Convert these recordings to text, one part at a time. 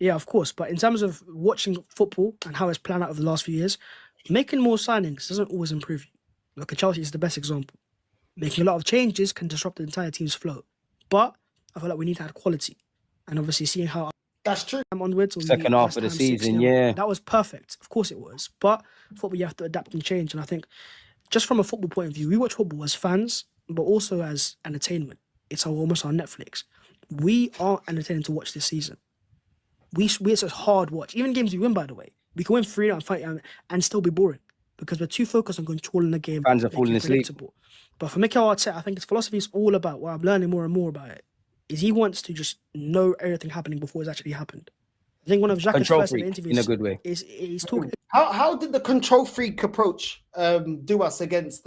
Yeah, of course. But in terms of watching football and how it's planned out over the last few years, making more signings doesn't always improve you. Look at Chelsea is the best example. Making a lot of changes can disrupt the entire team's flow. But I feel like we need to add quality. And obviously seeing how That's true. onwards on Second half of the season, yeah. that was perfect. Of course it was. But football, you have to adapt and change. And I think just from a football point of view, we watch football as fans, but also as entertainment. It's almost our Netflix. We aren't entertaining to watch this season. It's a hard watch. Even games we win, by the way. We can win 3-0 and fight and still be boring because we're too focused on controlling the game. Fans are falling asleep. But for Mikel Arteta, I think his philosophy is all about, what I'm learning more and more about it, is he wants to just know everything happening before it's actually happened. I think one of Xhaka's first interviews in a good way is he's talking. How did the control freak approach do us against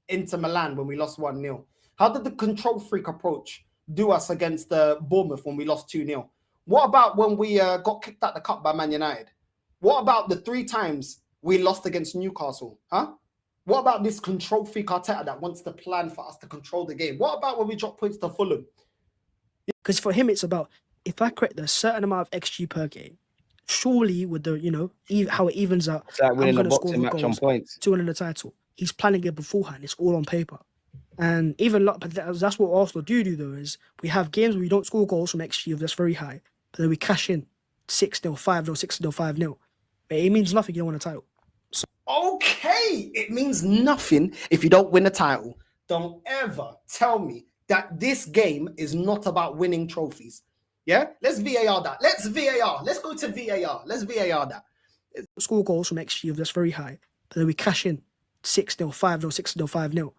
Inter Milan when we lost 1-0? How did the control freak approach do us against Bournemouth when we lost 2-0? What about when we got kicked out the cup by Man United? What about the 3 times we lost against Newcastle? Huh? What about this control freak Arteta that wants to plan for us to control the game? What about when we drop points to Fulham? Because for him, it's about, if I create a certain amount of XG per game, surely with the, how it evens out, it's like winning a boxing match on points to win the title. He's planning it beforehand. It's all on paper. And even but that's what Arsenal do though, is we have games where we don't score goals from XG that's very high, but then we cash in 6-0, 5-0, 6-0, 5-0. But it means nothing. You don't win a title. So, okay, it means nothing if you don't win a title. Don't ever tell me that this game is not about winning trophies. Yeah, let's VAR that. Let's VAR. Let's go to VAR. Let's VAR that. Score goals from XG that's very high, but then we cash in 6-0, 5-0, 6-0, 5-0.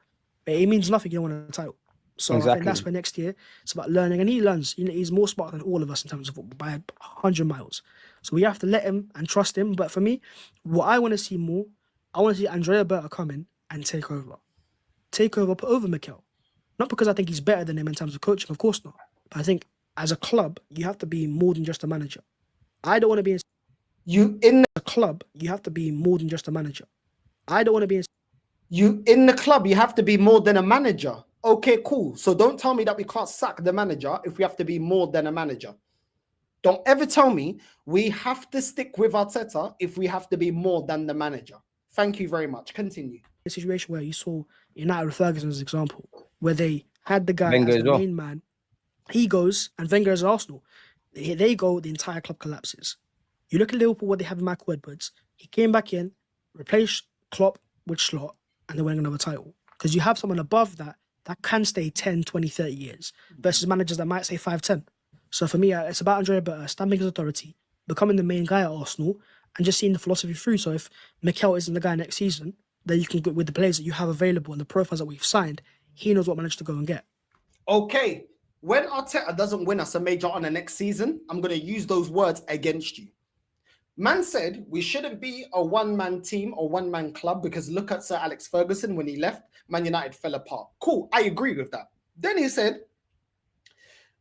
But it means nothing. You don't win a title. So exactly. I think that's where next year it's about learning, and he learns. He's more smart than all of us in terms of football by 100 miles. So we have to let him and trust him. But for me, what I want to see more, I want to see Andrea Berta come in and take over, put over Mikel. Not because I think he's better than him in terms of coaching, of course not. But I think as a club, you have to be more than just a manager. I don't want to be in a club. You have to be more than just a manager. I don't want to be in the club. You have to be more than a manager. Okay, cool. So don't tell me that we can't sack the manager if we have to be more than a manager. Don't ever tell me we have to stick with Arteta if we have to be more than the manager. Thank you very much. Continue. A situation where you saw United with Ferguson as an example, where they had the guy Wenger as the main man. He goes, and Wenger as Arsenal. They go, the entire club collapses. You look at Liverpool, what they have in Michael Edwards. He came back in, replaced Klopp with Slot, and they won another title. Because you have someone above that can stay 10, 20, 30 years versus managers that might say 5, 10. So for me, it's about Andrea Berta stamping his authority, becoming the main guy at Arsenal, and just seeing the philosophy through. So if Mikel isn't the guy next season, then you can go with the players that you have available and the profiles that we've signed. He knows what manager to go and get. Okay, when Arteta doesn't win us a major honour next season, I'm going to use those words against you. Man said we shouldn't be a one-man team or one-man club because look at Sir Alex Ferguson when he left, Man United fell apart. Cool, I agree with that. Then he said,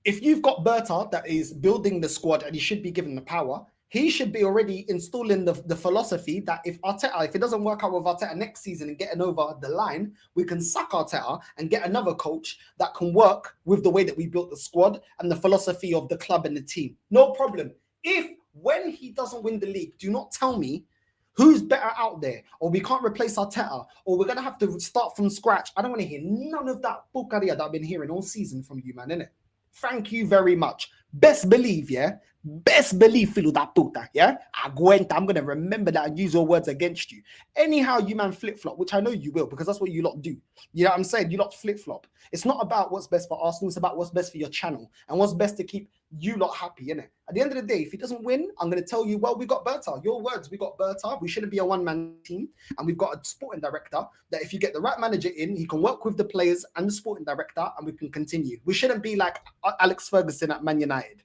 if you've got Berta that is building the squad and he should be given the power, he should be already installing the philosophy that if it doesn't work out with Arteta next season and getting over the line, we can sack Arteta and get another coach that can work with the way that we built the squad and the philosophy of the club and the team. No problem. When he doesn't win the league, do not tell me who's better out there, or we can't replace Arteta, or we're going to have to start from scratch. I don't want to hear none of that bucaria that I've been hearing all season from you, man, innit? Thank you very much. Best believe, yeah? Best believe, filo da puta, yeah? I'm going to remember that and use your words against you. Anyhow, you man flip-flop, which I know you will, because that's what you lot do. You know what I'm saying? You lot flip-flop. It's not about what's best for Arsenal, it's about what's best for your channel and what's best to keep you lot happy, innit? At the end of the day, if he doesn't win, I'm going to tell you, well, we got Berta. Your words, we got Berta. We shouldn't be a one-man team. And we've got a sporting director that if you get the right manager in, he can work with the players and the sporting director and we can continue. We shouldn't be like Alex Ferguson at Man United.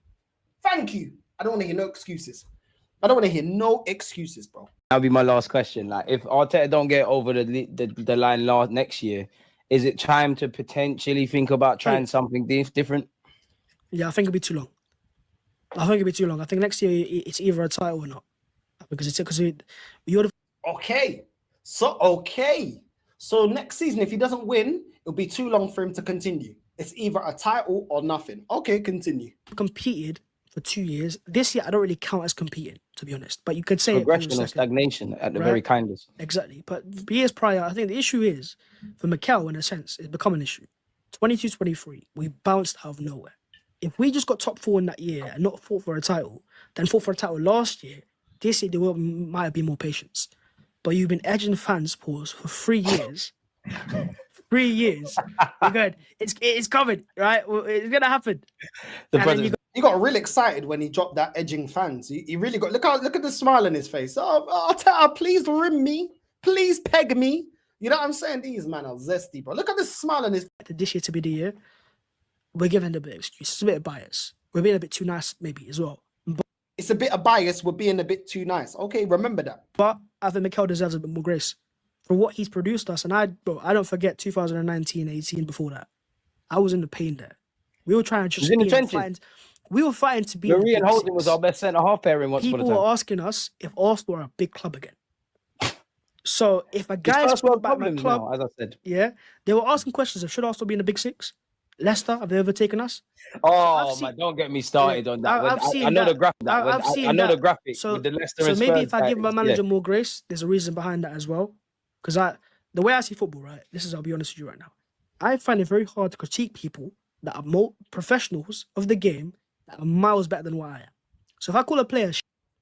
Thank you. I don't want to hear no excuses. I don't want to hear no excuses, bro. That'll be my last question. Like, if Arteta don't get over the line next year, is it time to potentially think about trying something different? Yeah, I think it'll be too long. I think next year it's either a title or not, because Okay. So next season, if he doesn't win, it'll be too long for him to continue. It's either a title or nothing. Okay, continue. Competed for 2 years. This year, I don't really count as competing, to be honest. But you could say Progression or stagnation at the very kindest. Exactly. But years prior, I think the issue is, for Mikel, in a sense, it's become an issue. 22-23, we bounced out of nowhere. If we just got top 4 in that year and not fought for a title, then fought for a title last year, this year there might have been more patience. But you've been edging fans' pause for 3 years. 3 years. We're good. It's coming, right? It's gonna happen. He got real excited when he dropped that edging fans. He really got look at the smile on his face. Oh, please rim me, please peg me. You know what I'm saying? These men are zesty, bro. Look at the smile on his face. This year to be the year, we're giving a bit of excuses, a bit of bias. We're being a bit too nice, maybe as well. But it's a bit of bias. We're being a bit too nice. Okay, remember that. But I think Mikel deserves a bit more grace for what he's produced us. And I don't forget 2019-18 before that. I was in the pain there. We were trying to just in the trenches. We were fighting to be. Marie and Holding was our best centre-half pairing once upon a time. People were asking us if Arsenal are a big club again. So if a guy spoke about my club, now, as I said, yeah, they were asking questions of should Arsenal be in the big 6? Leicester, have they overtaken us? Oh, man, don't get me started on that. I know the graphic. I know the graphic with the Leicester and Spurs. So maybe if I give my manager more grace, there's a reason behind that as well. Because the way I see football, right, I'll be honest with you right now. I find it very hard to critique people that are more professionals of the game that are miles better than what I am. So if I call a player...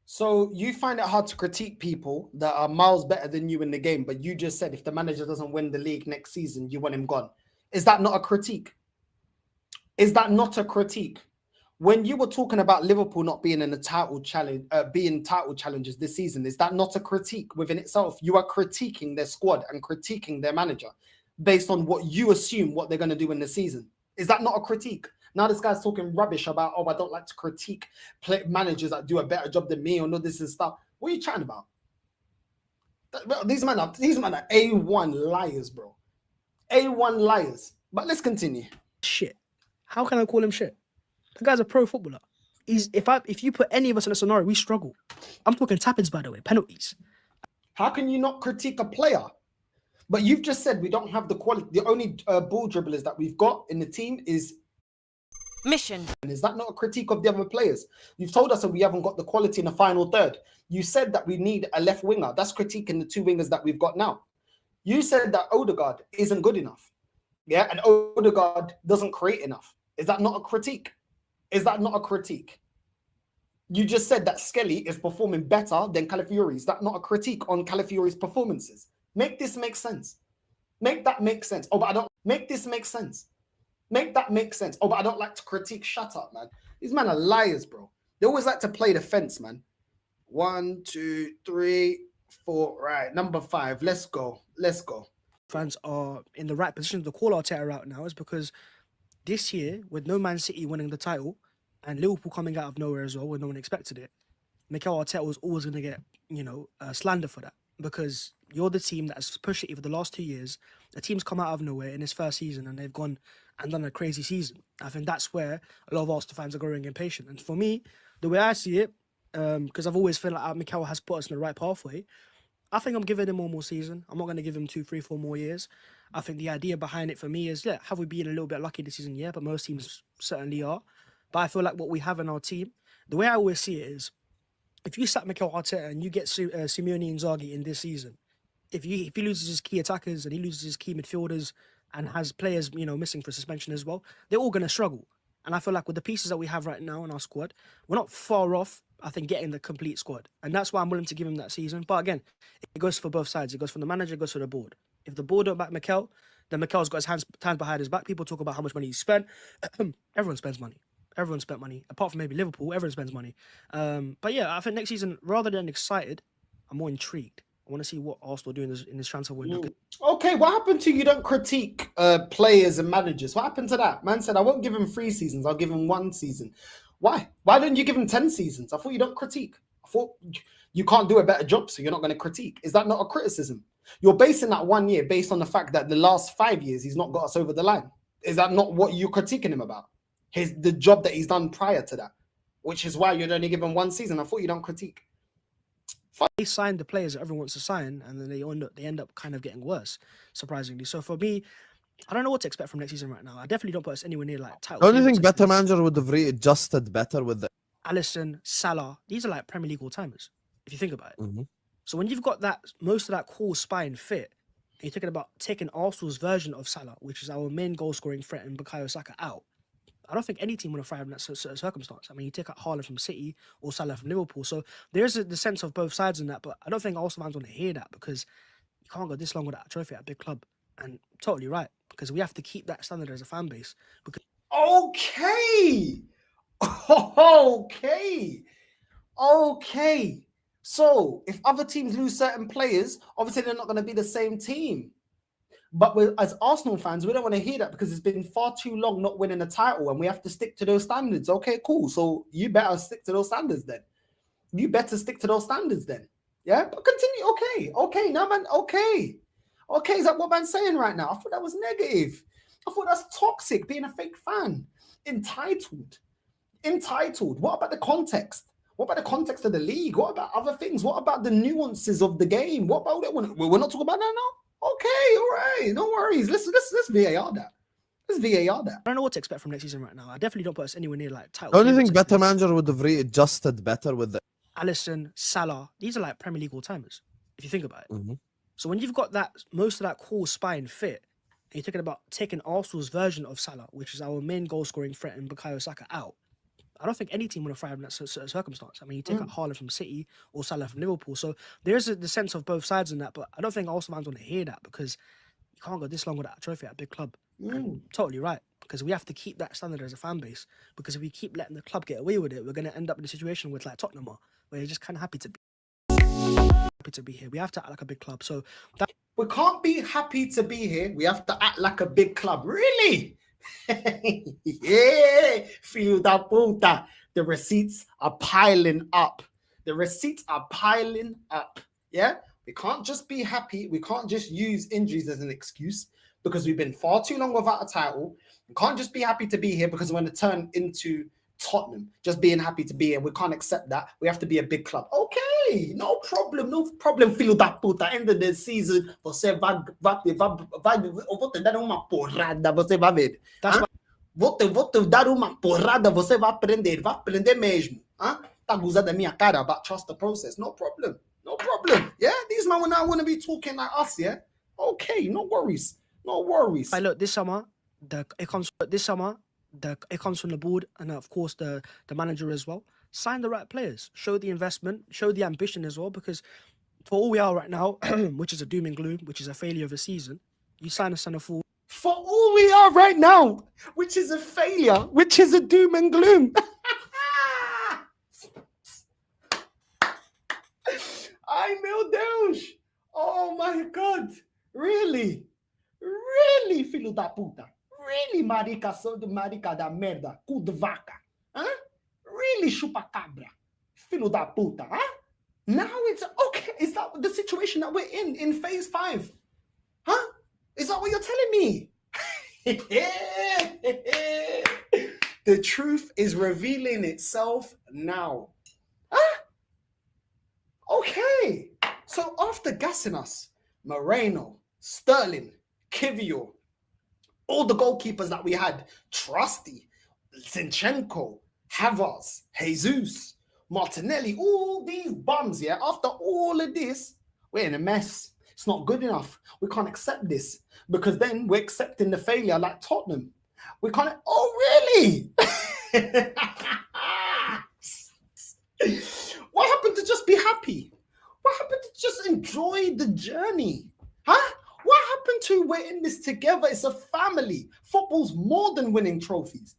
So you find it hard to critique people that are miles better than you in the game, but you just said if the manager doesn't win the league next season, you want him gone. Is that not a critique? Is that not a critique? When you were talking about Liverpool not being in a title challenge, being title challengers this season, is that not a critique within itself? You are critiquing their squad and critiquing their manager based on what you assume what they're going to do in the season. Is that not a critique? Now this guy's talking rubbish about, I don't like to critique managers that do a better job than me or no, this is stuff. What are you chatting about? These men are A1 liars, bro. A1 liars. But let's continue. Shit. How can I call him shit? The guy's a pro footballer. If you put any of us in a scenario, we struggle. I'm talking tap-ins, by the way, penalties. How can you not critique a player? But you've just said we don't have the quality. The only ball dribblers that we've got in the team is Mission. And is that not a critique of the other players? You've told us that we haven't got the quality in the final third. You said that we need a left winger. That's critiquing the 2 wingers that we've got now. You said that Odegaard isn't good enough. Yeah, and Odegaard doesn't create enough. Is that not a critique? Is that not a critique? You just said that Skelly is performing better than Calafiori. Is that not a critique on Calafiori's performances? Make this make sense. Make that make sense. Oh, but I don't make this make sense. Make that make sense. Oh, but I don't like to critique. Shut up, man. These men are liars, bro. They always like to play the fence, man. 1, 2, 3, 4. Right, number 5. Let's go. Let's go. Fans are in the right position to call Arteta out now is because this year, with no Man City winning the title and Liverpool coming out of nowhere as well, when no one expected it, Mikel Arteta was always going to get, slander for that because you're the team that has pushed it for the last 2 years. The team's come out of nowhere in his first season and they've gone and done a crazy season. I think that's where a lot of Arsenal fans are growing impatient. And for me, the way I see it, because I've always felt like Mikel has put us in the right pathway, I think I'm giving him one more season. I'm not going to give him 2, 3, 4 more years. I think the idea behind it for me is, have we been a little bit lucky this season? Yeah, but most teams certainly are. But I feel like what we have in our team, the way I always see it is, if you sack Mikel Arteta and you get Simeone Inzaghi in this season, if he loses his key attackers and he loses his key midfielders and has players, missing for suspension as well, they're all going to struggle. And I feel like with the pieces that we have right now in our squad, we're not far off, I think, getting the complete squad. And that's why I'm willing to give him that season. But again, it goes for both sides. It goes from the manager, it goes for the board. If the board don't back Mikel, then Mikel's got his hands behind his back. People talk about how much money he spent. Everyone spends money. Everyone spent money. Apart from maybe Liverpool, everyone spends money. But yeah, I think next season, rather than excited, I'm more intrigued. I want to see what Arsenal do in this transfer window. Okay, what happened to you don't critique players and managers? What happened to that? Man said, I won't give him 3 seasons. I'll give him 1 season. Why? Why don't you give him 10 seasons? I thought you don't critique. I thought you can't do a better job, so you're not going to critique. Is that not a criticism? You're basing that 1 year based on the fact that the last 5 years he's not got us over the line. Is that not what you're critiquing him about? The job that he's done prior to that, which is why you'd only give him 1 season. I thought you don't critique. They signed the players that everyone wants to sign, and then they end up kind of getting worse, surprisingly. So for me, I don't know what to expect from next season right now. I definitely don't put us anywhere near like title. Don't you think better manager would have readjusted better with the Alisson, Salah, these are like Premier League all-timers, if you think about it. Mm-hmm. So when you've got that most of that core spine fit, and you're thinking about taking Arsenal's version of Salah, which is our main goal-scoring threat, and Bukayo Saka out, I don't think any team would have thrived in that circumstance. I mean, you take out Haaland from City or Salah from Liverpool. So there is the sense of both sides in that, but I don't think Arsenal fans want to hear that because you can't go this long without a trophy at a big club. And totally right, because we have to keep that standard as a fan base. Because Okay. Okay. So if other teams lose certain players, obviously they're not going to be the same team. But as Arsenal fans, we don't want to hear that because it's been far too long not winning a title and we have to stick to those standards. Okay, cool. So you better stick to those standards then. Yeah, but continue. Okay, now man, okay. Is that what man's saying right now? I thought that was negative. I thought that's toxic, being a fake fan. Entitled. What about the context? What about the context of the league? What about other things? What about the nuances of the game? What about it? We're not talking about that now? Okay, all right. No worries. Let's VAR that. I don't know what to expect from next season right now. I definitely don't put us anywhere near like title. Don't you think better manager would have readjusted better with the Alisson, Salah, these are like Premier League all-timers, if you think about it. Mm-hmm. So when you've got that most of that core spine fit, and you're thinking about taking Arsenal's version of Salah, which is our main goal-scoring threat, and Bukayo Saka out, I don't think any team would have thrived in that circumstance. I mean, you take out Haaland from City or Salah from Liverpool. So there is the sense of both sides in that, but I don't think Arsenal fans want to hear that because you can't go this long without a trophy at a big club. And totally right, because we have to keep that standard as a fan base, because if we keep letting the club get away with it, we're going to end up in a situation with like Tottenham are, where you're just kind of happy to be here. We have to act like a big club. So that we can't be happy to be here. We have to act like a big club. Really? Yeah, feel that puta. The receipts are piling up. Yeah, we can't just be happy. We can't just use injuries as an excuse because we've been far too long without a title. We can't just be happy to be here because we're going to turn into Tottenham, just being happy to be here. We can't accept that. We have to be a big club. Okay, no problem. Filo da puta. End of the season, você vai dar uma porrada, você vai ver. Vou te dar uma porrada, você vai aprender mesmo. Tá gozando da minha cara, but trust the process. No problem. Yeah, these men now want to be talking like us, yeah? Okay, no worries. Hey, look, this summer, it comes from the board and of course the manager as well. Sign the right players, show the investment, show the ambition as well, because for all we are right now, which is a doom and gloom, which is a failure of a season, you sign a centre forward. For all we are right now, which is a failure, which is a doom and gloom. Ai, meu Deus. Oh my God. Really, filho da puta. Really, marica da merda, cu de vaca. Really, chupa-cabra. Filho da puta. Now it's okay. Is that the situation that we're in phase 5? Is that what you're telling me? The truth is revealing itself now. Okay. So after gassing us, Moreno, Sterling, Kivior, all the goalkeepers that we had, Trusty, Zinchenko, Havertz, Jesus, Martinelli, all these bums, yeah, after all of this, we're in a mess. It's not good enough. We can't accept this because then we're accepting the failure like Tottenham. We can't. Oh, really? What happened to just be happy? What happened to just enjoy the journey? What happened to we're in this together? It's a family. Football's more than winning trophies.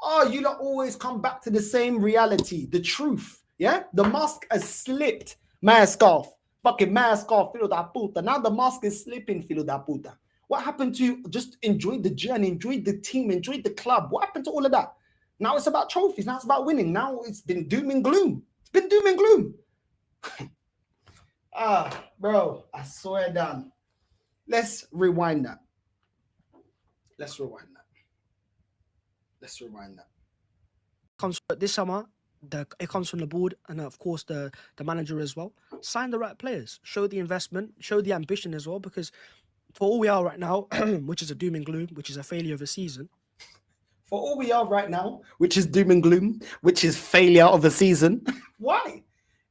Oh, you lot always come back to the same reality, the truth. Yeah? The mask has slipped. Mask off. Fucking mask off, filho da puta. Now the mask is slipping, filho da puta. What happened to just enjoy the journey, enjoy the team, enjoy the club? What happened to all of that? Now it's about trophies. Now it's about winning. Now it's been doom and gloom. It's been doom and gloom. Bro, I swear down. Let's rewind that. This summer, it comes from the board and of course the manager as well. Sign the right players, show the investment, show the ambition as well, because for all we are right now, which is a doom and gloom, which is a failure of a season. for all we are right now, which is doom and gloom, which is failure of the season. Why?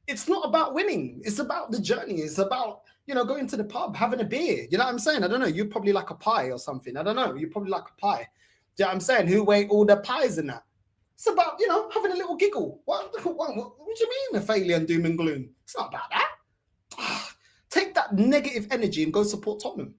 It's not about winning. It's about the journey. It's about, you know, going to the pub, having a beer. You know what I'm saying? I don't know. You probably like a pie or something. I don't know. You probably like a pie. Do you know what I'm saying? Who ate all the pies in that? It's about, you know, having a little giggle. What do you mean, the failure and doom and gloom? It's not about that. Take that negative energy and go support Tottenham.